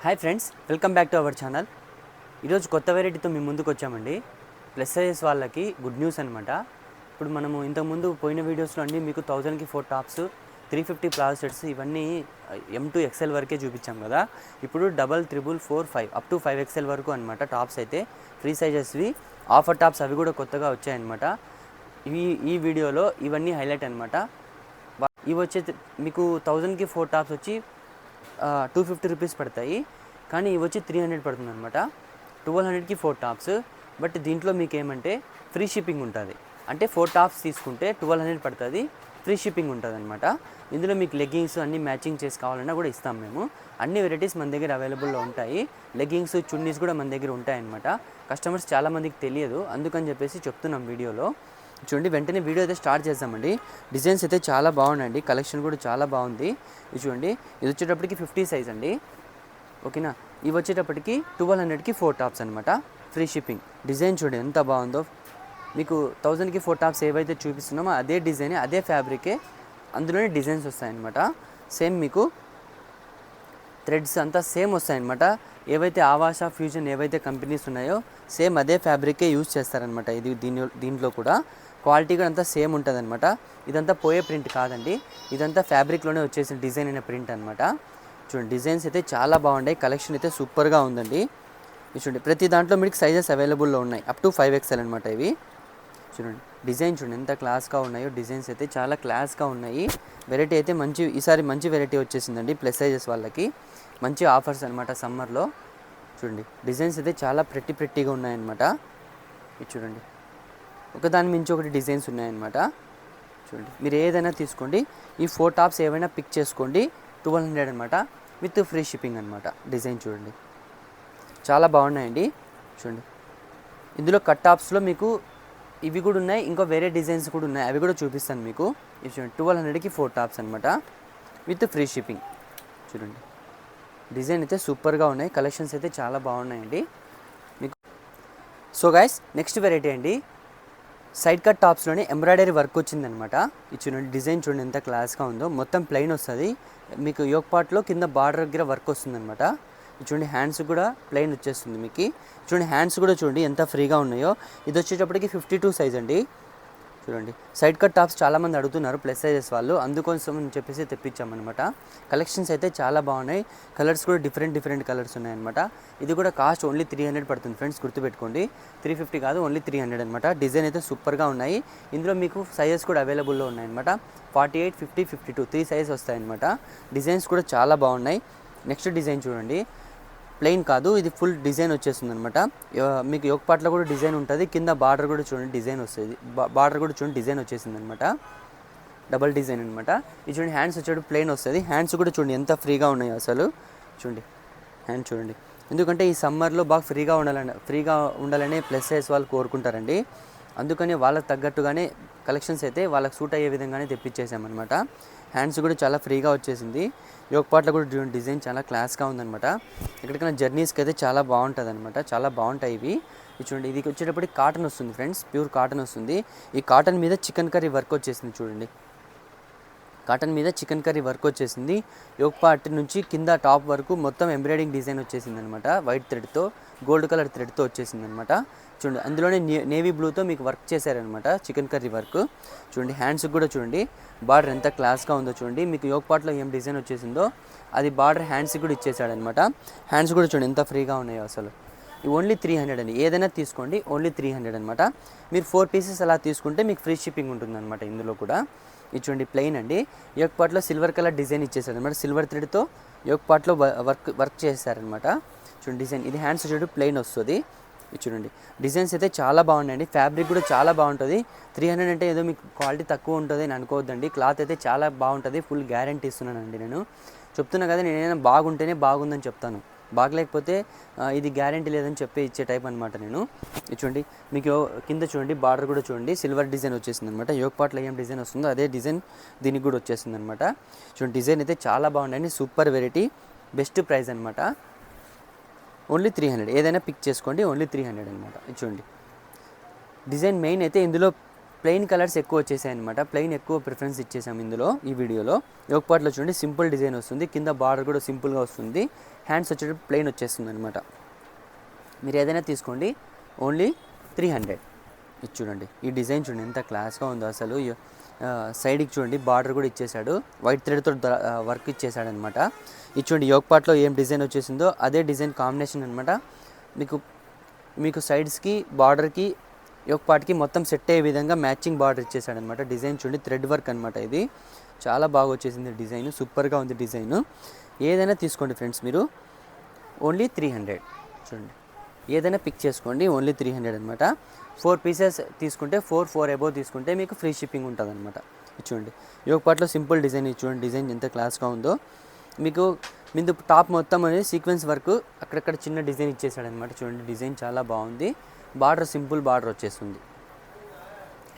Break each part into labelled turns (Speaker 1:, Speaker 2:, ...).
Speaker 1: Hi friends, welcome back to our channel. ఈరోజు కొత్త వెరైటీతో మీ ముందుకు వచ్చామండి. ప్లస్ సైజెస్ వాళ్ళకి గుడ్ న్యూస్ అనమాట. ఇప్పుడు మనము ఇంతకుముందు పోయిన వీడియోస్లో అండి మీకు 1000కి 4 టాప్స్, 350 ప్లాజో సెట్స్ ఇవన్నీ M2 XL వరకే చూపించాం కదా. ఇప్పుడు double, triple, 4, 5 up to 5XL వరకు అనమాట. టాప్స్ అయితే ఫ్రీ సైజెస్వి, ఆఫర్ టాప్స్ అవి కూడా కొత్తగా వచ్చాయన్నమాట. ఈ వీడియోలో ఇవన్నీ హైలైట్ అనమాట. ఇవి వచ్చే మీకు 1000కి 4 టాప్స్ వచ్చి 250 రూపీస్ పడతాయి, కానీ ఇవి వచ్చి 300 పడుతుంది అనమాట. 1200కి 4 టాప్స్. బట్ దీంట్లో మీకు ఏమంటే ఫ్రీ షిప్పింగ్ ఉంటుంది. అంటే 4 టాప్స్ తీసుకుంటే 1200 పడుతుంది, ఫ్రీ షిప్పింగ్ ఉంటుంది అనమాట. ఇందులో మీకు లెగ్గింగ్స్ అన్నీ మ్యాచింగ్ చేసి కావాలన్నా కూడా ఇస్తాం మేము. అన్ని వెరైటీస్ మన దగ్గర అవైలబుల్లో ఉంటాయి. లెగ్గింగ్స్, చున్నీస్ కూడా మన దగ్గర ఉంటాయన్నమాట. కస్టమర్స్ చాలామందికి తెలియదు, అందుకని చెప్పేసి చెప్తున్నాం వీడియోలో. చూడండి, వెంటనే వీడియో అయితే స్టార్ట్ చేద్దామండి. డిజైన్స్ అయితే చాలా బాగున్నాయండి, కలెక్షన్ కూడా చాలా బాగుంది. ఇది చూడండి, ఇది వచ్చేటప్పటికి 50 సైజ్ అండి, ఓకేనా. ఇవి వచ్చేటప్పటికి 1200కి 4 టాప్స్ అనమాట, ఫ్రీ షిప్పింగ్. డిజైన్ చూడండి ఎంత బాగుందో. మీకు 1000కి 4 టాప్స్ ఏవైతే చూపిస్తున్నామో అదే డిజైన్, అదే ఫ్యాబ్రికే, అందులోనే డిజైన్స్ వస్తాయన్నమాట. సేమ్ మీకు థ్రెడ్స్ అంతా సేమ్ వస్తాయన్నమాట. ఏవైతే ఆవాస, ఫ్యూజన్ ఏవైతే కంపెనీస్ ఉన్నాయో సేమ్ అదే ఫ్యాబ్రికే యూజ్ చేస్తారనమాట. ఇది దీంట్లో కూడా క్వాలిటీ కూడా అంతా సేమ్ ఉంటుంది అనమాట. ఇదంతా పోయే ప్రింట్ కాదండి, ఇదంతా ఫ్యాబ్రిక్లోనే వచ్చేసిన డిజైన్ అయిన ప్రింట్ అనమాట. చూడండి, డిజైన్స్ అయితే చాలా బాగున్నాయి, కలెక్షన్ అయితే సూపర్గా ఉందండి. చూడండి, ప్రతి దాంట్లో మీకు సైజెస్ అవైలబుల్లో ఉన్నాయి, అప్ టు 5XL అనమాట ఇవి. చూడండి, డిజైన్ చూడండి ఎంత క్లాస్గా ఉన్నాయో. డిజైన్స్ అయితే చాలా క్లాస్గా ఉన్నాయి. వెరైటీ అయితే ఈసారి మంచి వెరైటీ వచ్చేసిందండి ప్లస్ సైజెస్ వాళ్ళకి. మంచి ఆఫర్స్ అనమాట సమ్మర్లో. చూడండి, డిజైన్స్ అయితే చాలా ప్రెట్టీగా ఉన్నాయన్నమాట. ఇది చూడండి, ఒకదాని మించి ఒకటి డిజైన్స్ ఉన్నాయన్నమాట. చూడండి, మీరు ఏదైనా తీసుకోండి, ఈ 4 టాప్స్ ఏవైనా పిక్ చేసుకోండి. 1200 అనమాట, విత్ ఫ్రీ షిప్పింగ్ అనమాట. డిజైన్ చూడండి చాలా బాగున్నాయండి. చూడండి, ఇందులో కట్ టాప్స్లో మీకు ఇవి కూడా ఉన్నాయి, ఇంకా వేరే డిజైన్స్ కూడా ఉన్నాయి, అవి కూడా చూపిస్తాను మీకు. ఇవి చూడండి, 1200కి 4 టాప్స్ అనమాట, విత్ ఫ్రీ షిప్పింగ్. చూడండి, డిజైన్ అయితే సూపర్గా ఉన్నాయి, కలెక్షన్స్ అయితే చాలా బాగున్నాయండి మీకు. సో గైస్, నెక్స్ట్ వెరైటీ అండి, సైడ్ కట్ టాప్స్లోనే ఎంబ్రాయిడరీ వర్క్ వచ్చిందనమాట. ఇది చూడండి, డిజైన్ చూడండి ఎంత క్లాస్గా ఉందో. మొత్తం ప్లెయిన్ వస్తుంది మీకు, యోక్ పార్ట్లో కింద బార్డర్ దగ్గర వర్క్ వస్తుందన్నమాట. ఇది చూడండి, హ్యాండ్స్ కూడా ప్లెయిన్ వచ్చేస్తుంది మీకు. చూడండి, హ్యాండ్స్ కూడా చూడండి ఎంత ఫ్రీగా ఉన్నాయో. ఇది వచ్చేటప్పటికి 52 సైజ్ అండి. చూడండి, సైడ్ కట్ టాప్స్ చాలామంది అడుగుతున్నారు ప్లస్ సైజెస్ వాళ్ళు, అందుకోసం అని చెప్పేసి తెప్పించామన్నమాట. కలెక్షన్స్ అయితే చాలా బాగున్నాయి, కలర్స్ కూడా డిఫరెంట్ కలర్స్ ఉన్నాయన్నమాట. ఇది కూడా కాస్ట్ ఓన్లీ 300 పడుతుంది ఫ్రెండ్స్, గుర్తుపెట్టుకోండి. 350 కాదు, ఓన్లీ 300 అనమాట. డిజైన్ అయితే సూపర్గా ఉన్నాయి. ఇందులో మీకు సైజెస్ కూడా అవైలబుల్లో ఉన్నాయన్నమాట. 48, 50, 52 3 సైజ్ వస్తాయన్నమాట. డిజైన్స్ కూడా చాలా బాగున్నాయి. నెక్స్ట్ డిజైన్ చూడండి, ప్లెయిన్ కాదు, ఇది ఫుల్ డిజైన్ వచ్చేస్తుంది అనమాట. మీకు యోక్ పార్ట్లో కూడా డిజైన్ ఉంటుంది, కింద బార్డర్ కూడా చూడండి డిజైన్ వస్తుంది, బార్డర్ కూడా చూడండి డిజైన్ వచ్చేసింది అనమాట, డబల్ డిజైన్ అనమాట. ఇది చూడండి, హ్యాండ్స్ వచ్చేటప్పుడు ప్లెయిన్ వస్తుంది. హ్యాండ్స్ కూడా చూడండి ఎంత ఫ్రీగా ఉన్నాయో అసలు. చూడండి, హ్యాండ్ చూడండి, ఎందుకంటే ఈ సమ్మర్లో బాగా ఫ్రీగా ఉండాలనే ప్లస్ సైజ్ వాళ్ళు కోరుకుంటారండి. అందుకని వాళ్ళకి తగ్గట్టుగానే కలెక్షన్స్ అయితే వాళ్ళకి సూట్ అయ్యే విధంగానే తెప్పించేసామన్నమాట. హ్యాండ్స్ కూడా చాలా ఫ్రీగా వచ్చేసింది. యోక్ పార్ట్లో కూడా డిజైన్ చాలా క్లాస్గా ఉందన్నమాట. ఎక్కడికైనా జర్నీస్కి అయితే చాలా బాగుంటుంది అనమాట, చాలా బాగుంటాయి ఇవి. ఇది చూడండి, ఇది వచ్చేటప్పటికి కాటన్ వస్తుంది ఫ్రెండ్స్, ప్యూర్ కాటన్ వస్తుంది. ఈ కాటన్ మీద చికెన్ కర్రీ వర్క్ వచ్చేసింది చూడండి, కాటన్ మీద చికెన్ కర్రీ వర్క్ వచ్చేసింది. యోక్ పార్ట్ నుంచి కింద టాప్ వరకు మొత్తం ఎంబ్రాయిడింగ్ డిజైన్ వచ్చేసింది అనమాట. వైట్ థ్రెడ్తో, గోల్డ్ కలర్ థ్రెడ్తో వచ్చేసింది అనమాట. చూడండి, అందులోనే నేవీ బ్లూతో మీకు వర్క్ చేశారనమాట, చికెన్ కర్రీ వర్క్. చూడండి, హ్యాండ్స్కి కూడా చూడండి బార్డర్ ఎంత క్లాస్గా ఉందో. చూడండి, మీకు యోక్ పార్ట్లో ఏం డిజైన్ వచ్చేసిందో అది బార్డర్ హ్యాండ్స్కి కూడా ఇచ్చేసాడనమాట. హ్యాండ్స్ కూడా చూడండి ఎంత ఫ్రీగా ఉన్నాయో అసలు. ఇవి ఓన్లీ 300 అండి, ఏదైనా తీసుకోండి, ఓన్లీ 300 అనమాట. మీరు 4 పీసెస్ అలా తీసుకుంటే మీకు ఫ్రీ షిప్పింగ్ ఉంటుందన్నమాట ఇందులో కూడా. ఇది చూడండి, ప్లెయిన్ అండి, యోక్ పార్ట్లో సిల్వర్ కలర్ డిజైన్ ఇచ్చేసారనమాట, సిల్వర్ థ్రెడ్తో యోక్ పార్ట్లో వర్క్ చేశారనమాట. చూడండి డిజైన్, ఇది హ్యాండ్స్ చూడండి ప్లెయిన్ వస్తుంది. ఇది చూడండి, డిజైన్స్ అయితే చాలా బాగున్నాయండి, ఫ్యాబ్రిక్ కూడా చాలా బాగుంటుంది. 300 అంటే ఏదో మీకు క్వాలిటీ తక్కువ ఉంటుంది అని అనుకోవద్దండి, క్లాత్ అయితే చాలా బాగుంటుంది, ఫుల్ గ్యారంటీ ఇస్తున్నానండి. నేను చెప్తున్నా కదా, నేనైనా బాగుంటేనే బాగుందని చెప్తాను, బాగలేకపోతే ఇది గ్యారంటీ లేదని చెప్పి ఇచ్చే టైప్ అనమాట నేను. ఇది చూడండి, మీకు కింద చూడండి బార్డర్ కూడా చూడండి సిల్వర్ డిజైన్ వచ్చేసింది అనమాట. యోక్ పార్ట్లో ఏం డిజైన్ వస్తుందో అదే డిజైన్ దీనికి కూడా వచ్చేసింది అనమాట. చూడండి, డిజైన్ అయితే చాలా బాగుందండి, సూపర్ వెరైటీ, బెస్ట్ ప్రైస్ అనమాట. ఓన్లీ 300, ఏదైనా పిక్ చేసుకోండి, ఓన్లీ 300 అనమాట. ఇది చూడండి, డిజైన్ మెయిన్ అయితే ఇందులో ప్లెయిన్ కలర్స్ ఎక్కువ వచ్చేసాయి అనమాట. ప్లెయిన్ ఎక్కువ ప్రిఫరెన్స్ ఇచ్చేసాము ఇందులో ఈ వీడియోలో. యోక్ పార్ట్లో చూడండి సింపుల్ డిజైన్ వస్తుంది, కింద బార్డర్ కూడా సింపుల్గా వస్తుంది, హ్యాండ్స్ వచ్చేటప్పుడు ప్లెయిన్ వచ్చేస్తుంది అనమాట. మీరు ఏదైనా తీసుకోండి, ఓన్లీ 300. ఇది చూడండి, ఈ డిజైన్ చూడండి ఎంత క్లాస్గా ఉందో అసలు. సైడ్కి చూడండి బార్డర్ కూడా ఇచ్చేసాడు, వైట్ థ్రెడ్తో వర్క్ ఇచ్చేసాడు అనమాట. ఇది చూడండి యోక్ పార్ట్లో ఏం డిజైన్ వచ్చేసిందో అదే డిజైన్ కాంబినేషన్ అనమాట. మీకు సైడ్స్కి బార్డర్కి యోక్ పార్ట్కి మొత్తం సెట్ అయ్యే విధంగా మ్యాచింగ్ బార్డర్ ఇచ్చేసాడు అనమాట. డిజైన్ చూడండి థ్రెడ్ వర్క్ అనమాట. ఇది చాలా బాగా వచ్చేసింది డిజైన్, సూపర్గా ఉంది డిజైన్. ఏదైనా తీసుకోండి ఫ్రెండ్స్ మీరు, ఓన్లీ 300. చూడండి ఏదైనా పిక్ చేసుకోండి, ఓన్లీ 300 అనమాట. 4 పీసెస్ తీసుకుంటే 4 అబోవ్ తీసుకుంటే మీకు ఫ్రీ షిప్పింగ్ ఉంటుంది అనమాట. చూడండి యోక్ పార్ట్లో సింపుల్ డిజైన్, చూడండి డిజైన్ ఎంత క్లాస్గా ఉందో. మీకు టాప్ మొత్తం అనేది సీక్వెన్స్ వర్క్, అక్కడక్కడ చిన్న డిజైన్ ఇచ్చేసాడు అనమాట. చూడండి డిజైన్ చాలా బాగుంది. బార్డర్ సింపుల్ బార్డర్ వచ్చేస్తుంది,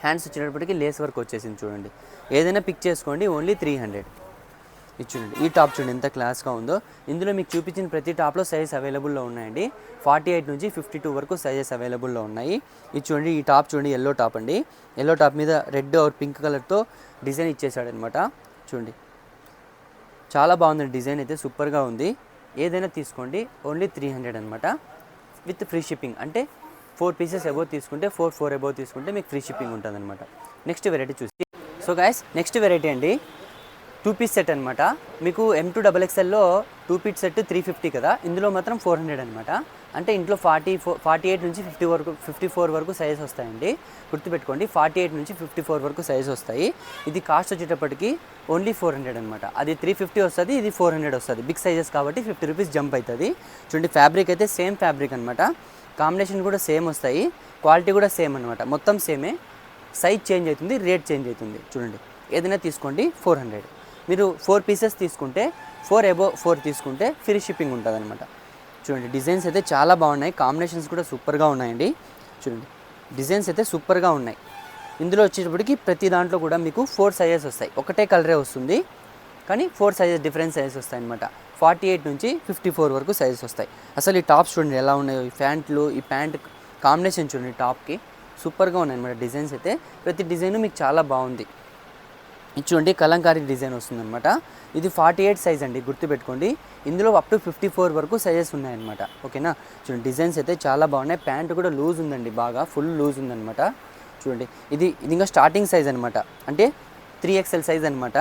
Speaker 1: హ్యాండ్స్ వచ్చేటప్పటికి లేస్ వర్క్ వచ్చేసింది. చూడండి ఏదైనా పిక్ చేసుకోండి, ఓన్లీ 300. ఇది చూడండి ఈ టాప్ చూడండి ఎంత క్లాస్గా ఉందో. ఇందులో మీకు చూపించిన ప్రతి టాప్లో సైజ్ అవైలబుల్లో ఉన్నాయండి. 48 నుంచి 52 వరకు సైజెస్ అవైలబుల్లో ఉన్నాయి. ఇది చూడండి ఈ టాప్ చూడండి, ఎల్లో టాప్ అండి. ఎల్లో టాప్ మీద రెడ్ ఆర్ పింక్ కలర్తో డిజైన్ ఇచ్చేసాడు అనమాట. చూడండి చాలా బాగుంది డిజైన్ అయితే, సూపర్గా ఉంది. ఏదైనా తీసుకోండి, ఓన్లీ 300 అనమాట, విత్ ఫ్రీ షిప్పింగ్. అంటే 4 పీసెస్ అబోవ్ తీసుకుంటే 4 అబోవ్ తీసుకుంటే మీకు ఫ్రీ షిప్పింగ్ ఉంటుంది అనమాట. నెక్స్ట్ వెరైటీ చూసి, సో గైస్ నెక్స్ట్ వెరైటీ అండి 2 పీస్ సెట్ అనమాట. మీకు M2 XXLలో 2 పీస్ సెట్ 350 కదా, ఇందులో మాత్రం 400 అనమాట. అంటే ఇంట్లో 48 నుంచి 54 వరకు సైజ్ వస్తాయండి. గుర్తుపెట్టుకోండి 48 నుంచి 54 వరకు సైజ్ వస్తాయి. ఇది కాస్ట్ వచ్చేటప్పటికి ఓన్లీ 400 అనమాట. అది 350 వస్తుంది, ఇది 400 వస్తుంది. బిగ్ సైజెస్ కాబట్టి 50 రూపీస్ జంప్ అవుతుంది. చూడండి ఫ్యాబ్రిక్ అయితే సేమ్ ఫ్యాబ్రిక్ అనమాట, కాంబినేషన్ కూడా సేమ్ వస్తాయి, క్వాలిటీ కూడా సేమ్ అనమాట. మొత్తం సేమే, సైజ్ చేంజ్ అవుతుంది, రేట్ చేంజ్ అవుతుంది. చూడండి ఏదైనా తీసుకోండి 400. మీరు 4 పీసెస్ తీసుకుంటే 4 అబోవ్ 4 తీసుకుంటే ఫ్రీ షిప్పింగ్ ఉంటుంది అనమాట. చూడండి డిజైన్స్ అయితే చాలా బాగున్నాయి, కాంబినేషన్స్ కూడా సూపర్గా ఉన్నాయండి. చూడండి డిజైన్స్ అయితే సూపర్గా ఉన్నాయి. ఇందులో వచ్చేటప్పటికి ప్రతి దాంట్లో కూడా మీకు 4 సైజెస్ వస్తాయి. ఒకటే కలరే వస్తుంది కానీ 4 సైజెస్ డిఫరెంట్ సైజెస్ వస్తాయి అనమాట. 48 నుంచి 54 వరకు సైజెస్ వస్తాయి. అసలు ఈ టాప్స్ చూడండి ఎలా ఉన్నాయో, ఈ ప్యాంట్లు, ఈ ప్యాంట్ కాంబినేషన్ చూడండి టాప్కి సూపర్గా ఉన్నాయి అనమాట. డిజైన్స్ అయితే ప్రతి డిజైన్ మీకు చాలా బాగుంది. ఇది చూడండి కలంకారీ డిజైన్ వస్తుందన్నమాట. ఇది 48 సైజ్ అండి, గుర్తుపెట్టుకోండి. ఇందులో అప్ టు 54 వరకు సైజెస్ ఉన్నాయన్నమాట. ఓకేనా, చూడండి డిజైన్స్ అయితే చాలా బాగున్నాయి. ప్యాంట్ కూడా లూజ్ ఉందండి, బాగా ఫుల్ లూజ్ ఉందన్నమాట. చూడండి ఇది ఇంకా స్టార్టింగ్ సైజ్ అనమాట, అంటే 3XL సైజ్ అనమాట.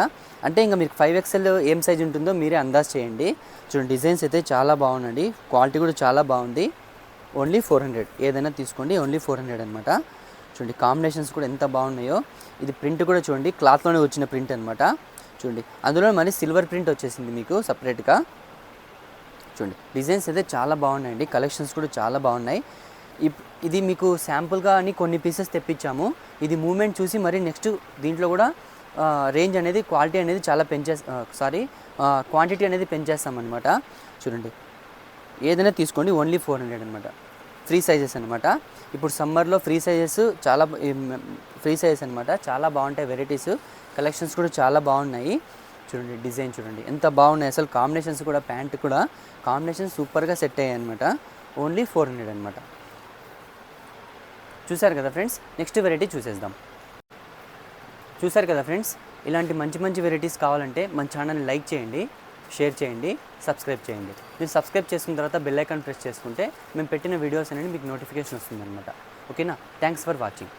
Speaker 1: అంటే ఇంకా మీకు 5XL ఏం సైజ్ ఉంటుందో మీరే అందాజ్ చేయండి. చూడండి డిజైన్స్ అయితే చాలా బాగుందండి, క్వాలిటీ కూడా చాలా బాగుంది. ఓన్లీ 400. ఏదైనా తీసుకోండి, ఓన్లీ 400 అనమాట. చూడండి కాంబినేషన్స్ కూడా ఎంత బాగున్నాయో. ఇది ప్రింట్ కూడా చూడండి క్లాత్లోనే వచ్చిన ప్రింట్ అనమాట. చూడండి అందులో మళ్ళీ సిల్వర్ ప్రింట్ వచ్చేసింది మీకు సపరేట్గా. చూడండి డిజైన్స్ అయితే చాలా బాగున్నాయండి, కలెక్షన్స్ కూడా చాలా బాగున్నాయి. ఇది మీకు శాంపుల్గా అని కొన్ని పీసెస్ తెప్పించాము. ఇది మూమెంట్ చూసి మరి నెక్స్ట్ దీంట్లో కూడా రేంజ్ అనేది, క్వాలిటీ అనేది చాలా క్వాంటిటీ అనేది పెంచేస్తామన్నమాట. చూడండి ఏదైనా తీసుకోండి, ఓన్లీ 400 అనమాట. ఫ్రీ సైజెస్ అనమాట. ఇప్పుడు సమ్మర్లో ఫ్రీ సైజెస్ అనమాట, చాలా బాగుంటాయి వెరైటీస్. కలెక్షన్స్ కూడా చాలా బాగున్నాయి. చూడండి డిజైన్ చూడండి ఎంత బాగున్నాయి అసలు. కాంబినేషన్స్ కూడా, ప్యాంట్ కూడా కాంబినేషన్ సూపర్గా సెట్ అయ్యాయి అనమాట. ఓన్లీ 400 అనమాట. చూసారు కదా ఫ్రెండ్స్, నెక్స్ట్ వెరైటీ చూసేద్దాం. చూసారు కదా ఫ్రెండ్స్, ఇలాంటి మంచి మంచి వెరైటీస్ కావాలంటే మన ఛానల్ని లైక్ చేయండి, షేర్ చేయండి, సబ్స్క్రైబ్ చేయండి. మీరు సబ్స్క్రైబ్ చేసుకున్న తర్వాత బెల్ ఐకాన్ ప్రెస్ చేసుకుంటే మేము పెట్టిన వీడియోస్ అనేది మీకు నోటిఫికేషన్ వస్తుందన్నమాట. ఓకేనా, థ్యాంక్స్ ఫర్ వాచింగ్.